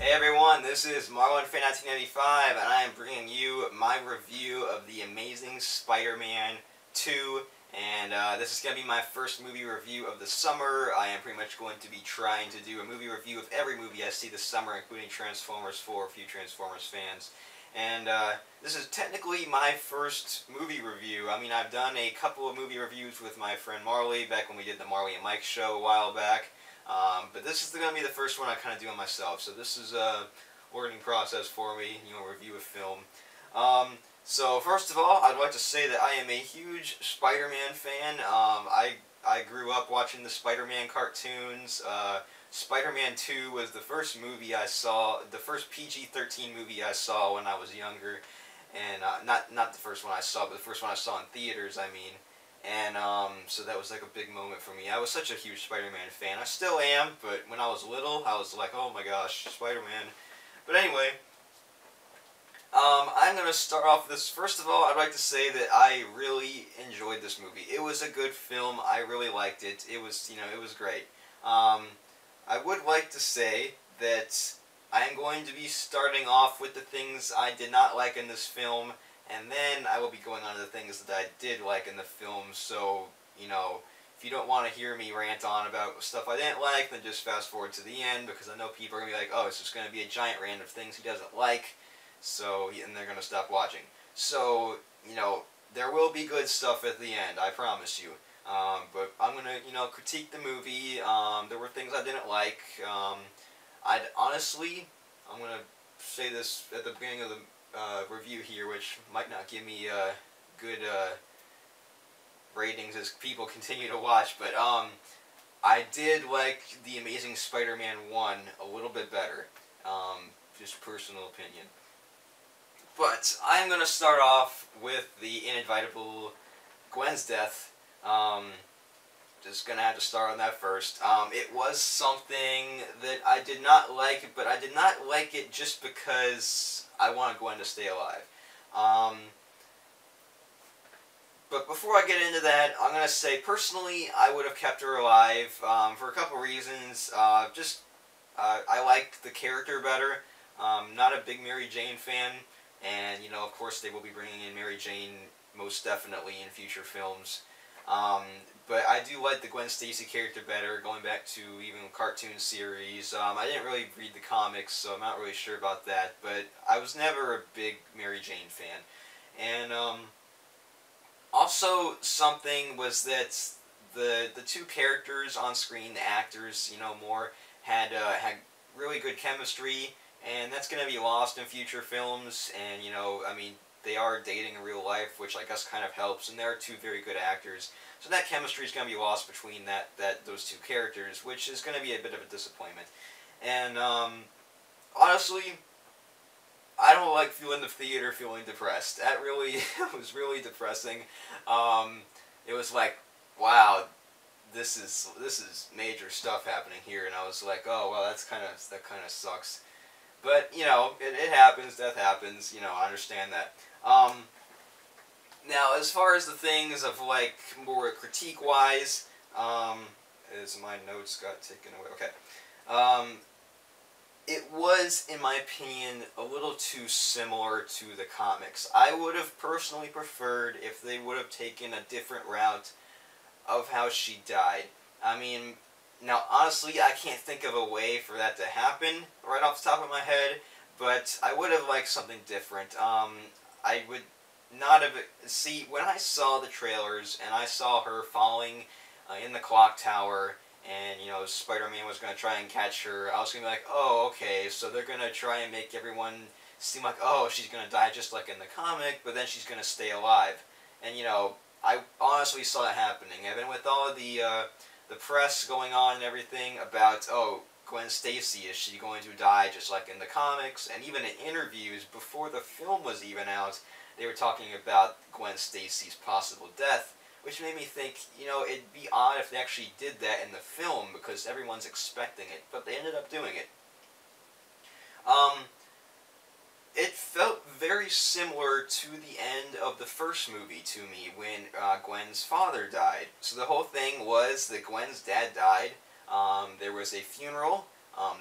Hey everyone, this is Marlon Fan 1995, and I am bringing you my review of The Amazing Spider-Man 2. And this is going to be my first movie review of the summer. I am pretty much going to be trying to do a movie review of every movie I see this summer, including Transformers 4, a few Transformers fans. And this is technically my first movie review. I mean, I've done a couple of movie reviews with my friend Marley back when we did the Marley and Mike show a while back. But this is going to be the first one I kind of do on myself. So this is a learning process for me, review a film. So first of all, I'd like to say that I am a huge Spider-Man fan. I grew up watching the Spider-Man cartoons. Spider-Man 2 was the first movie I saw, the first PG-13 movie I saw when I was younger. And not the first one I saw, but the first one I saw in theaters, I mean. And so that was like a big moment for me. I was such a huge Spider-Man fan. I still am, but when I was little, I was like, oh my gosh, Spider-Man. But anyway, I'm going to start off this. First of all, I'd like to say that I really enjoyed this movie. It was a good film. I really liked it. It was, it was great. I would like to say that I am going to be starting off with the things I did not like in this film, and then I will be going on to the things that I did like in the film. So, if you don't want to hear me rant on about stuff I didn't like, then just fast forward to the end, because I know people are going to be like, oh, it's just going to be a giant rant of things he doesn't like, so, and they're going to stop watching. So, there will be good stuff at the end, I promise you. But I'm going to, critique the movie. There were things I didn't like. I'm going to say this at the beginning of the review here, which might not give me good ratings as people continue to watch, but I did like The Amazing Spider-Man 1 a little bit better. Just personal opinion. But I'm going to start off with the inevitable Gwen's death. Just going to have to start on that first. It was something that I did not like, but I did not like it just because I wanted Gwen to stay alive. But before I get into that, I'm going to say, personally, I would have kept her alive for a couple reasons. I liked the character better. Not a big Mary Jane fan. And, of course, they will be bringing in Mary Jane most definitely in future films. But I do like the Gwen Stacy character better, going back to even cartoon series. I didn't really read the comics, so I'm not really sure about that. But I was never a big Mary Jane fan. And also something was that the two characters on screen, the actors, had really good chemistry, and that's going to be lost in future films. And I mean, they are dating in real life, which I guess kind of helps, and they are two very good actors. So that chemistry is going to be lost between those two characters, which is going to be a bit of a disappointment. And honestly, I don't like feeling the theater feeling depressed. That really was really depressing. It was like, wow, this is major stuff happening here, and I was like, oh well, that kind of sucks. But it happens. Death happens. I understand that. Now, as far as the things of like more critique-wise, as my notes got taken away. Okay. It was, in my opinion, a little too similar to the comics. I would have personally preferred if they would have taken a different route of how she died. I mean, now, honestly, I can't think of a way for that to happen right off the top of my head, but I would have liked something different. I would not have... See, when I saw the trailers and I saw her falling in the clock tower, and, Spider-Man was going to try and catch her, I was going to be like, oh, okay, so they're going to try and make everyone seem like, oh, she's going to die just like in the comic, but then she's going to stay alive. And, I honestly saw that happening. And then with all of the press going on and everything about, oh, Gwen Stacy, is she going to die just like in the comics? And even in interviews before the film was even out, they were talking about Gwen Stacy's possible death, which made me think, it'd be odd if they actually did that in the film, because everyone's expecting it, but they ended up doing it. It felt very similar to the end of the first movie to me, when Gwen's father died. So the whole thing was that Gwen's dad died, there was a funeral,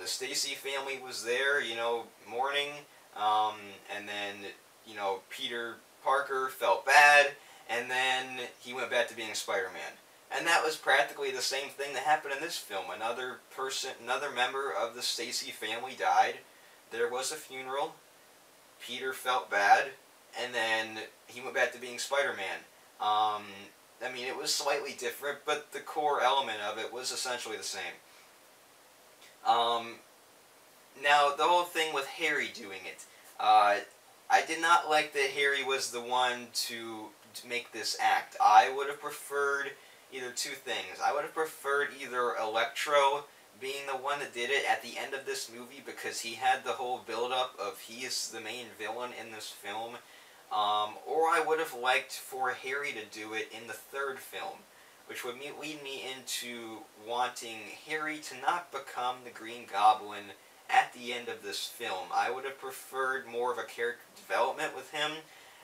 The Stacy family was there, you know, mourning, um, and then, you know, Peter Parker felt bad, and then he went back to being Spider-Man. And that was practically the same thing that happened in this film. Another member of the Stacy family died. There was a funeral. Peter felt bad, and then he went back to being Spider-Man. I mean, it was slightly different, but the core element of it was essentially the same. Um, Now, the whole thing with Harry doing it. I did not like that Harry was the one to make this act. I would have preferred either two things. I would have preferred either Electro being the one that did it at the end of this movie, because he had the whole build-up of he is the main villain in this film, or I would have liked for Harry to do it in the third film, which would lead me into wanting Harry to not become the Green Goblin at the end of this film. I would have preferred more of a character development with him,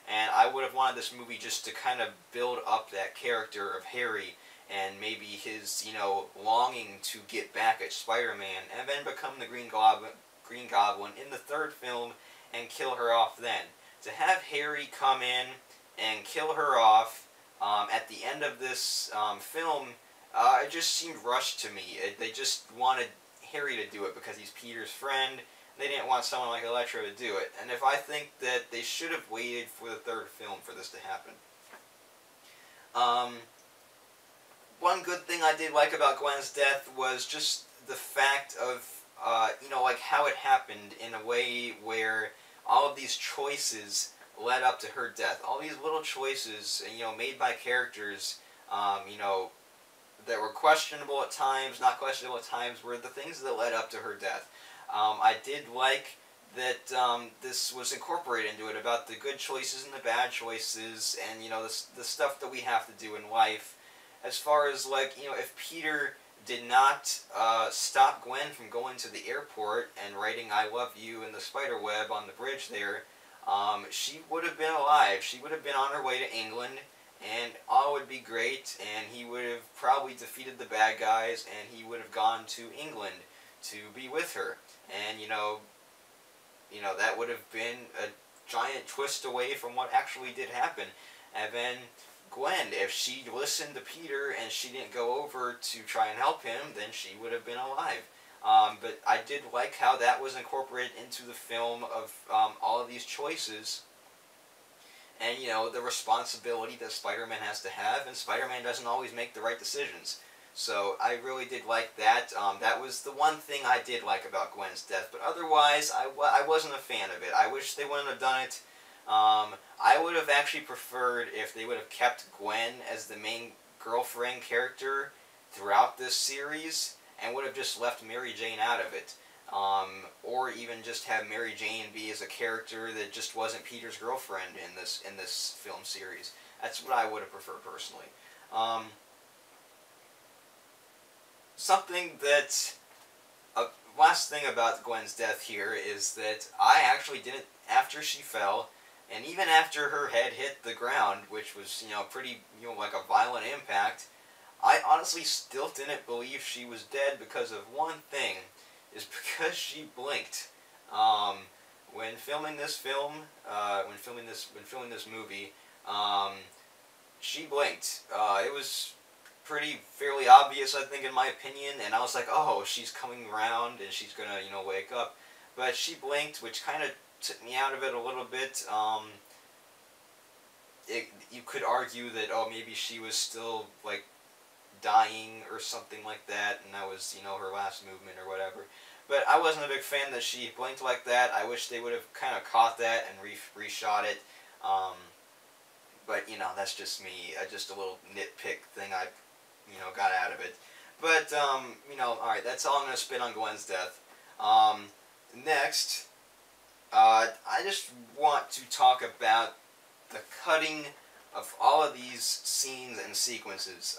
and I would have wanted this movie just to kind of build up that character of Harry, and maybe his, you know, longing to get back at Spider-Man, and then become the Green Goblin in the third film, and kill her off then. To have Harry come in and kill her off at the end of this film, it just seemed rushed to me. They just wanted Harry to do it because he's Peter's friend. They didn't want someone like Electro to do it. And if I think that they should have waited for the third film for this to happen. One good thing I did like about Gwen's death was just the fact of, you know, like how it happened in a way where all of these choices led up to her death. All these little choices, you know, made by characters, you know, that were questionable at times, not questionable at times, were the things that led up to her death. I did like that this was incorporated into it, about the good choices and the bad choices, and, you know, the stuff that we have to do in life. As far as, like, you know, if Peter did not stop Gwen from going to the airport and writing "I love you" in the spider web on the bridge there, she would have been alive. She would have been on her way to England, and all would be great, and he would have probably defeated the bad guys, and he would have gone to England to be with her. And, you know, that would have been a giant twist away from what actually did happen. And then Gwen, if she listened to Peter and she didn't go over to try and help him, then she would have been alive. But I did like how that was incorporated into the film, of all of these choices. And, you know, the responsibility that Spider-Man has to have, and Spider-Man doesn't always make the right decisions. So I really did like that. That was the one thing I did like about Gwen's death. But otherwise, I wasn't a fan of it. I wish they wouldn't have done it. I would have actually preferred if they would have kept Gwen as the main girlfriend character throughout this series, and would have just left Mary Jane out of it. Or even just have Mary Jane be as a character that just wasn't Peter's girlfriend in this film series. That's what I would have preferred personally. Something that last thing about Gwen's death here is that I actually didn't, after she fell, and even after her head hit the ground, which was, you know, pretty, you know, like a violent impact, I honestly still didn't believe she was dead because of one thing. Is because she blinked. When filming this film, when filming this movie, she blinked. It was fairly obvious, I think, in my opinion, and I was like, oh, she's coming around and she's gonna, you know, wake up. But she blinked, which kind of took me out of it a little bit. You could argue that, oh, maybe she was still, like, dying or something like that, and that was, you know, her last movement or whatever. But I wasn't a big fan that she blinked like that. I wish they would have kind of caught that and reshot it. But, you know, that's just me. Just a little nitpick thing I, you know, got out of it. But, you know, alright, that's all I'm going to spit on Gwen's death. Next, I just want to talk about the cutting of all of these scenes and sequences.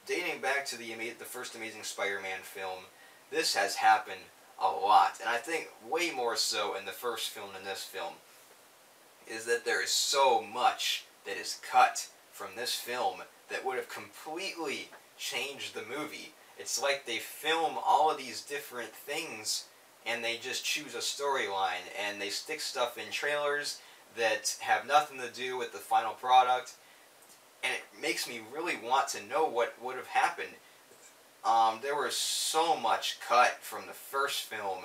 Dating back to the first Amazing Spider-Man film, this has happened a lot, and I think way more so in the first film than this film, is that there is so much that is cut from this film that would have completely changed the movie. It's like they film all of these different things and they just choose a storyline and they stick stuff in trailers that have nothing to do with the final product, and it makes me really want to know what would have happened. There was so much cut from the first film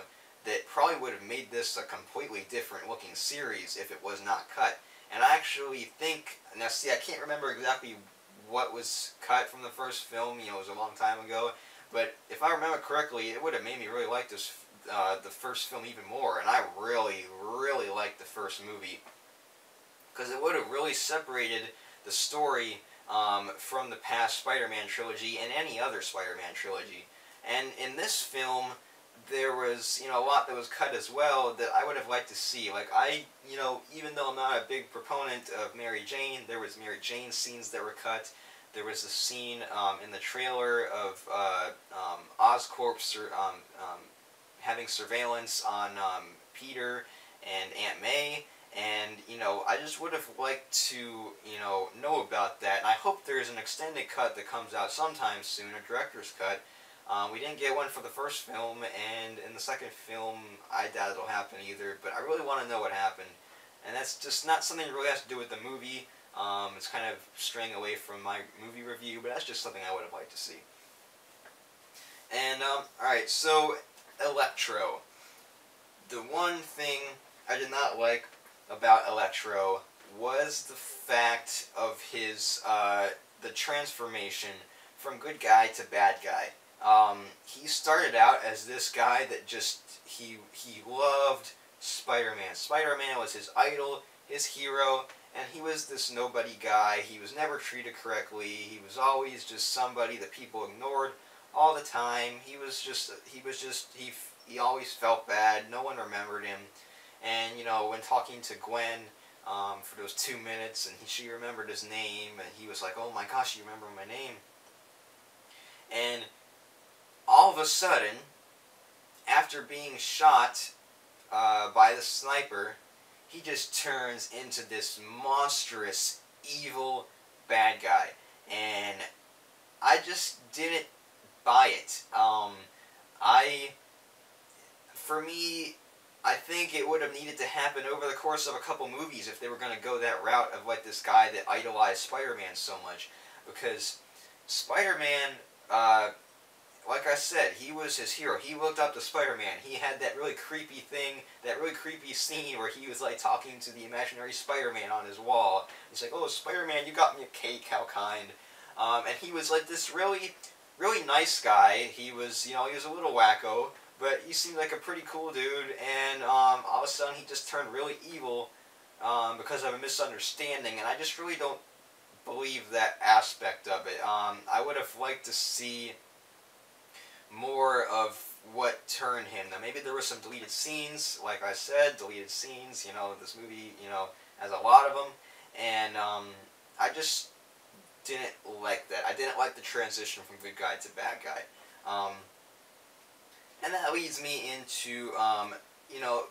that probably would have made this a completely different looking series if it was not cut. And I actually think, now see, I can't remember exactly what was cut from the first film, it was a long time ago, but if I remember correctly, it would have made me really like this, the first film even more, and I really, really liked the first movie, because it would have really separated the story from the past Spider-Man trilogy and any other Spider-Man trilogy. And in this film, there was, a lot that was cut as well that I would have liked to see. Like, even though I'm not a big proponent of Mary Jane, there was Mary Jane scenes that were cut. There was a scene in the trailer of Oscorp having surveillance on Peter and Aunt May. And, I just would have liked to, know about that. And I hope there's an extended cut that comes out sometime soon, a director's cut. We didn't get one for the first film, and in the second film, I doubt it'll happen either, but I really want to know what happened. And that's just not something that really has to do with the movie. It's kind of straying away from my movie review, but that's just something I would have liked to see. And, alright, so, Electro. The one thing I did not like about Electro was the fact of his, the transformation from good guy to bad guy. He started out as this guy that just, he loved Spider-Man. Spider-Man was his idol, his hero, and he was this nobody guy. He was never treated correctly. He was always just somebody that people ignored all the time. He always felt bad. No one remembered him. And, when talking to Gwen, for those 2 minutes, and she remembered his name, and he was like, oh my gosh, you remember my name? And all of a sudden, after being shot by the sniper, he just turns into this monstrous, evil bad guy. And I just didn't buy it. For me, I think it would have needed to happen over the course of a couple movies if they were going to go that route of like this guy that idolized Spider-Man so much. Because Spider-Man, like I said, he was his hero. He looked up to Spider-Man. He had that really creepy thing, that really creepy scene where he was like talking to the imaginary Spider-Man on his wall. He's like, oh, Spider-Man, you got me a cake, how kind. And he was like this really, really nice guy. He was, he was a little wacko, but he seemed like a pretty cool dude. And all of a sudden he just turned really evil because of a misunderstanding. And I just really don't believe that aspect of it. I would have liked to see more of what turned him. Now maybe there were some deleted scenes, like I said, deleted scenes, this movie, has a lot of them, and I just didn't like that. I didn't like the transition from good guy to bad guy. And that leads me into,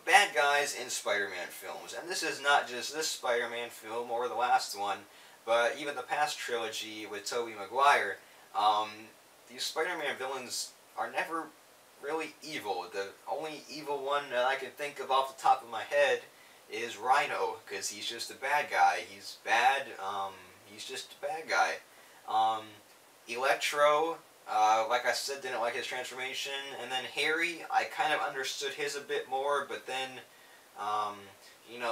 bad guys in Spider-Man films. And this is not just this Spider-Man film or the last one, but even the past trilogy with Tobey Maguire. These Spider-Man villains are never really evil. The only evil one that I can think of off the top of my head is Rhino, because he's just a bad guy. He's bad, he's just a bad guy. Electro, like I said, didn't like his transformation. And then Harry, I kind of understood his a bit more, but then,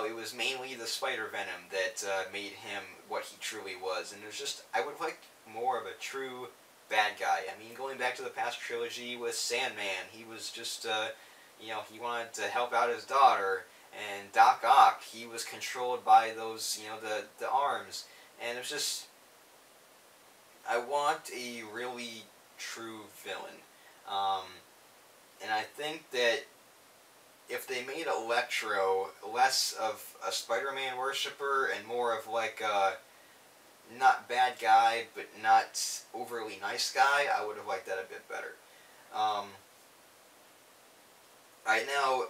it was mainly the spider venom that made him what he truly was. And there's just, I would like more of a true bad guy. I mean, going back to the past trilogy with Sandman, he was just, he wanted to help out his daughter. And Doc Ock, he was controlled by those, the arms. And it was just, I want a really true villain. And I think that if they made Electro less of a Spider-Man worshiper and more of like a not bad guy, but not overly nice guy, I would have liked that a bit better. Right now,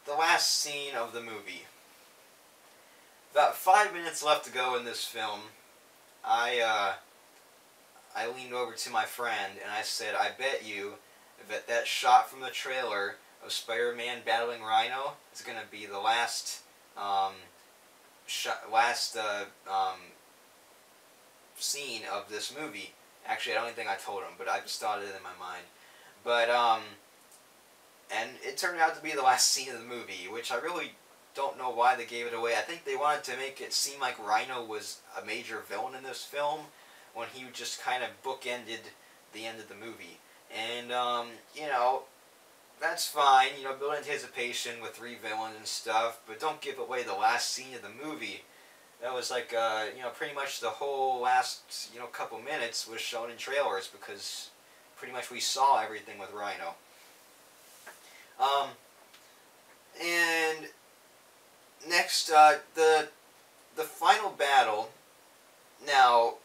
the last scene of the movie. About 5 minutes left to go in this film, I leaned over to my friend and I said, I bet you that that shot from the trailer of Spider-Man battling Rhino is going to be the last um, last scene of this movie. Actually, I don't even think I told him, but I just thought it in my mind. But and it turned out to be the last scene of the movie, which I really don't know why they gave it away. I think they wanted to make it seem like Rhino was a major villain in this film, when he just kind of bookended the end of the movie. And you know, that's fine. You know, build anticipation with three villains and stuff, but don't give away the last scene of the movie. That was like, you know, pretty much the whole last, you know, couple minutes was shown in trailers because pretty much we saw everything with Rhino. Um, and next, the final battle. Now,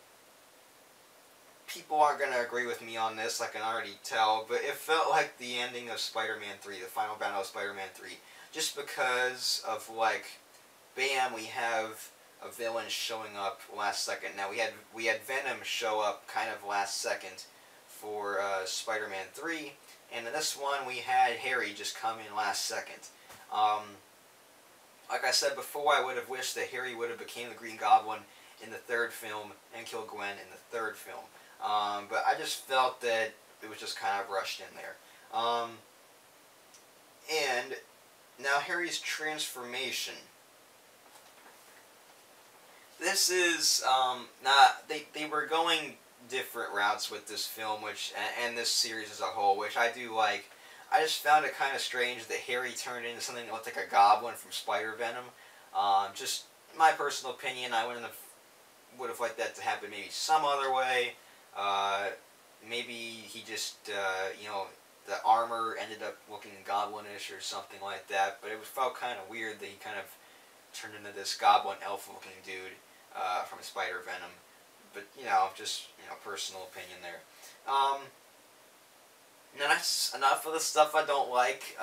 people aren't gonna agree with me on this, I can already tell, but it felt like the ending of Spider-Man 3, the final battle of Spider-Man 3, just because of like, bam, we have a villain showing up last second. Now we had Venom show up kind of last second for Spider-Man 3, and in this one we had Harry just come in last second. Like I said before, I would have wished that Harry would have became the Green Goblin in the third film and killed Gwen in the third film. But I just felt that it was just kind of rushed in there. And now Harry's transformation. This is not they were going different routes with this film, which and this series as a whole, which I do like. I just found it kind of strange that Harry turned into something that looked like a goblin from Spider-Venom. Just my personal opinion, I would have liked that to happen maybe some other way. Maybe he just, you know, the armor ended up looking goblinish or something like that, but it felt kind of weird that he kind of turned into this goblin elf-looking dude from Spider-Venom. But, you know, just, you know, personal opinion there. Now that's enough of the stuff I don't like.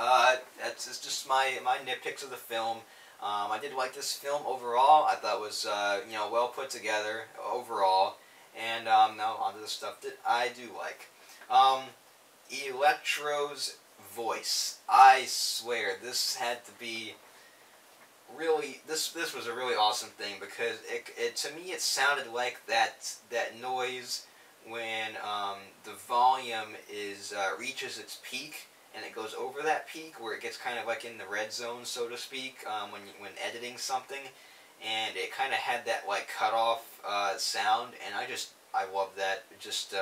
That's just my nitpicks of the film. I did like this film overall. I thought it was, you know, well put together overall. And now onto the stuff that I do like. Electro's voice. I swear, this had to be really, this was a really awesome thing, because it to me it sounded like that noise when the volume is reaches its peak and it goes over that peak, where it gets kind of like in the red zone, so to speak, when editing something, and it kind of had that like cut off sound, and I love that. Just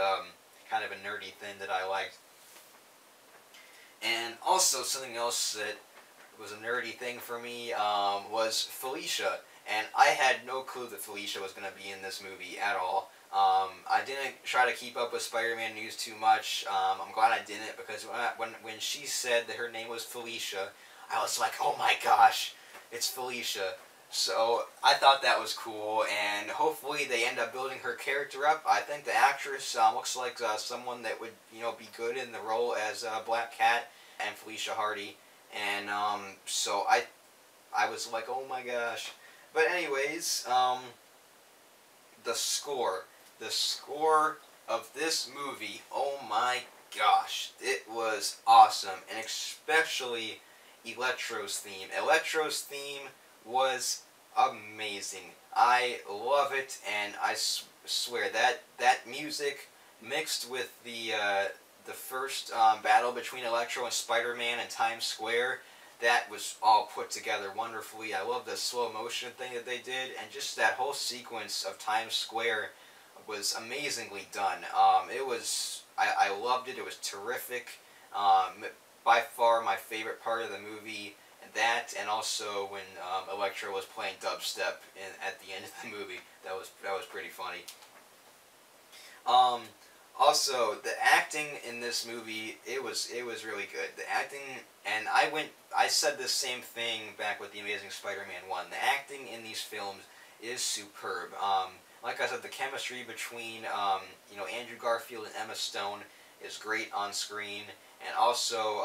kind of a nerdy thing that I liked. And also something else that was a nerdy thing for me was Felicia, and I had no clue that Felicia was going to be in this movie at all. I didn't try to keep up with Spider-Man news too much. I'm glad I didn't, because when she said that her name was Felicia, I was like, oh my gosh, it's Felicia. So I thought that was cool, and hopefully they end up building her character up. I think the actress looks like someone that would, you know, be good in the role as Black Cat and Felicia Hardy, and so I was like, oh my gosh. But anyways, the score. The score of this movie, oh my gosh, it was awesome, and especially Electro's theme. Electro's theme was amazing. I love it, and I swear that music mixed with the first battle between Electro and Spider-Man in Times Square, that was all put together wonderfully. I love the slow motion thing that they did, and just that whole sequence of Times Square was amazingly done. I loved it. It was terrific. By far my favorite part of the movie. That, and also when Electro was playing dubstep at the end of the movie, that was pretty funny. Also, the acting in this movie, it was really good. The acting, and I said the same thing back with The Amazing Spider-Man 1. The acting in these films is superb. Like I said, the chemistry between you know, Andrew Garfield and Emma Stone is great on screen, and also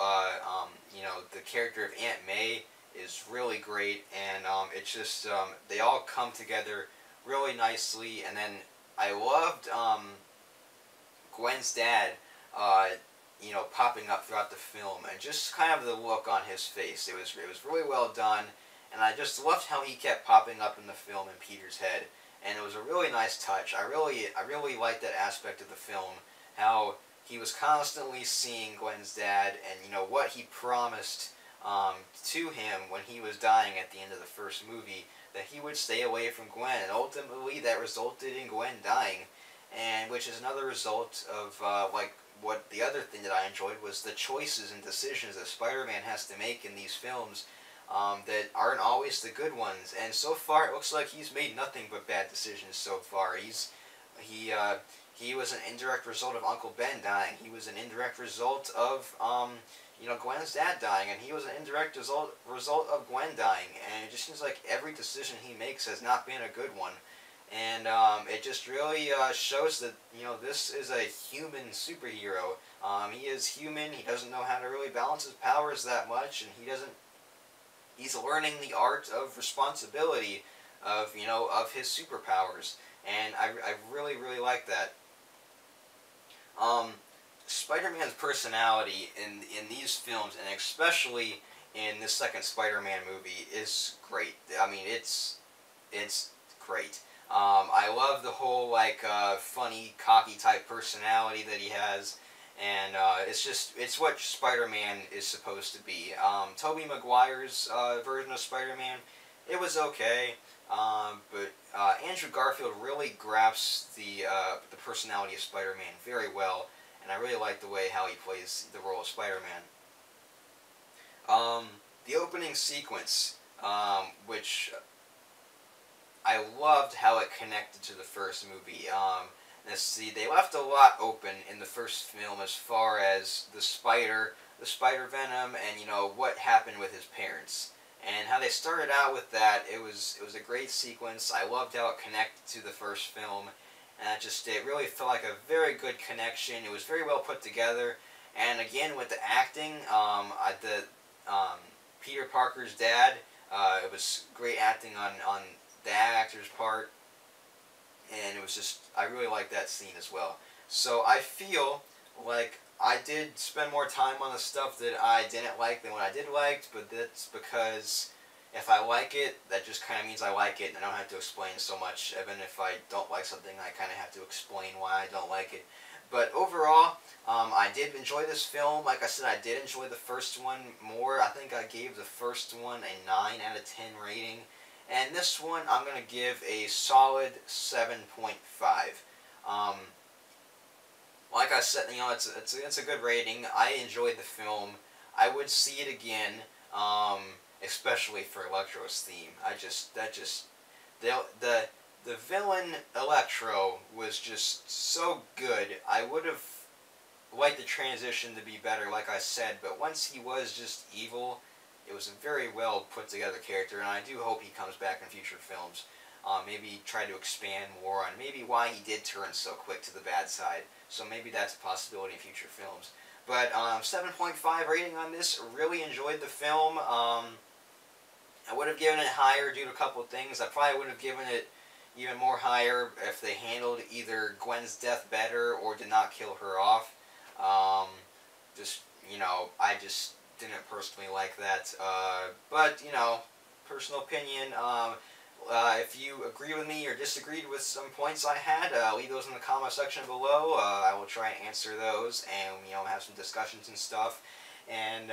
you know, the character of Aunt May is really great, and it's just they all come together really nicely, and then I loved Gwen's dad, uh, popping up throughout the film, and just kind of the look on his face. It was really well done, and I just loved how he kept popping up in the film in Peter's head, and it was a really nice touch. I really liked that aspect of the film, how he was constantly seeing Gwen's dad, and what he promised to him when he was dying at the end of the first movie, that he would stay away from Gwen, and ultimately that resulted in Gwen dying, and which is another result of what the other thing that I enjoyed was the choices and decisions that Spider-Man has to make in these films, that aren't always the good ones. And so far, it looks like he's made nothing but bad decisions so far. He was an indirect result of Uncle Ben dying. He was an indirect result of Gwen's dad dying, and he was an indirect result of Gwen dying. And it just seems like every decision he makes has not been a good one. And it just really shows that this is a human superhero. He is human. He doesn't know how to really balance his powers that much, and he's learning the art of responsibility of his superpowers, and I really like that. Spider-Man's personality in these films, and especially in this second Spider-Man movie, is great. I mean, it's great. I love the whole funny, cocky type personality that he has, and it's what Spider-Man is supposed to be. Tobey Maguire's version of Spider-Man, it was okay, but Andrew Garfield really grasps the personality of Spider-Man very well, and I really like the way how he plays the role of Spider-Man. The opening sequence, which I loved how it connected to the first movie. Let's see, they left a lot open in the first film as far as the spider venom, and what happened with his parents, and how they started out with that. It was a great sequence. I loved how it connected to the first film, and it really felt like a very good connection. It was very well put together, and again with the acting, Peter Parker's dad, it was great acting on that actor's part, and it was just, I really liked that scene as well. So I feel like I did spend more time on the stuff that I didn't like than what I did like, but that's because if I like it, that just kind of means I like it, and I don't have to explain so much. Even if I don't like something, I kind of have to explain why I don't like it. But overall, I did enjoy this film. Like I said, I did enjoy the first one more. I think I gave the first one a 9 out of 10 rating. And this one, I'm going to give a solid 7.5. Like I said, it's a good rating. I enjoyed the film. I would see it again, especially for Electro's theme. The villain Electro was just so good. I would have liked the transition to be better, like I said, but once he was just evil, it was a very well put together character, and I do hope he comes back in future films. Maybe try to expand more on maybe why he did turn so quick to the bad side. So maybe that's a possibility in future films. But 7.5 rating on this. Really enjoyed the film. I would have given it higher due to a couple of things. I probably would have given it even more higher if they handled either Gwen's death better or did not kill her off. I just didn't personally like that. But, personal opinion. If you agree with me or disagreed with some points I had, leave those in the comment section below. I will try and answer those and, have some discussions and stuff. And,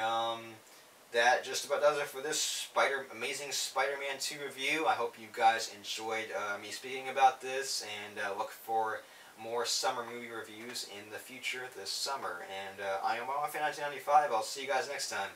that just about does it for this Amazing Spider-Man 2 review. I hope you guys enjoyed me speaking about this, and look for more summer movie reviews in the future this summer. And I am Fan 1995. I'll see you guys next time.